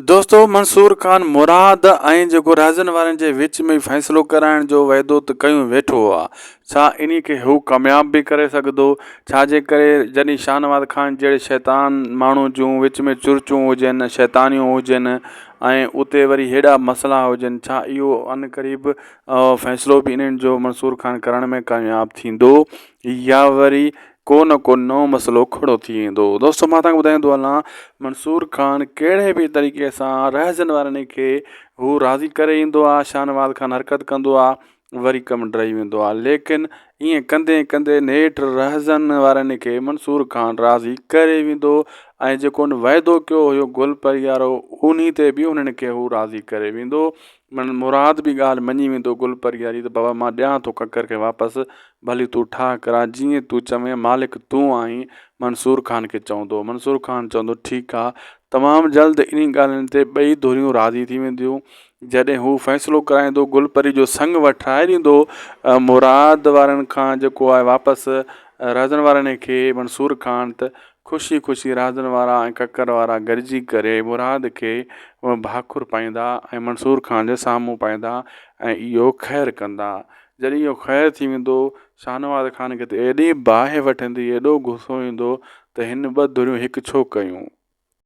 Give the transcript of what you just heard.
दोस्तों मंसूर खान मुराद ऐं जेको राज़नि वारनि जे विच में फ़ैसिलो कराइण जो वाइदो त कयूं वेठो आहे। छा इन खे हू कामयाब भी करे सघंदो? छाजे करे जॾहिं शाहनवाज़ खान जहिड़े शैतान माण्हू जूं विच में चुरचूं हुजनि, शैतानियूं हुजनि ऐं उते वरी हेॾा मसइला हुजनि, छा इहो अनक़रीब फ़ैसिलो बि इन्हनि जो मंसूर खान करण में कामयाब थींदो या वरी को न को नओं मसइलो खड़ो थी वेंदो? दोस्तों मां तव्हांखे ॿुधाईंदो हलां, मंसूर खान कहिड़े बि तरीक़े सां रहज़न वारनि खे हू राज़ी करे ईंदो आहे। शाहनवाज़ खान हरकत कंदो आहे, वरी कमु ड्राही वेंदो आहे, लेकिन ईअं कंदे कंदे नेठि रहज़न वारनि खे मंसूर खान राज़ी करे वेंदो ऐं जेको उन वाइदो कयो हुयो गुल परी वारो, उन ते बि उन्हनि खे हू राज़ी करे वेंदो। मुराद बि ॻाल्हि मञी वेंदो गुल परी वारी, त बाबा मां ॾियां थो ककर खे वापसि, भली तूं ठाह करा जीअं तूं चवें, मालिक तूं आहीं। मंसूर खान खे चवंदो, मंसूर खान चवंदो ठीकु आहे। तमामु जल्द इन ॻाल्हियुनि ते ॿई धुरियूं राज़ी थी वेंदियूं। जॾहिं हू फ़ैसिलो कराईंदो, गुल परी जो संग वठाए ॾींदो मुराद वारनि खां जेको आहे वापसि राज़नि वारनि खे मंसूर खान, त ख़ुशी ख़ुशी राज़नि वारा ऐं ककर वारा गॾिजी करे मुराद खे भाकुर पाईंदा ऐं मंसूर खान जे साम्हूं पाईंदा ऐं इहो ख़ैरु कंदा। जॾहिं इहो ख़ैरु थी वेंदो, शाहनवाज़ खान खे त एॾी बाहि वठंदी, एॾो गुसो ईंदो त हिन ॿ धुरियूं हिकु छो कयूं।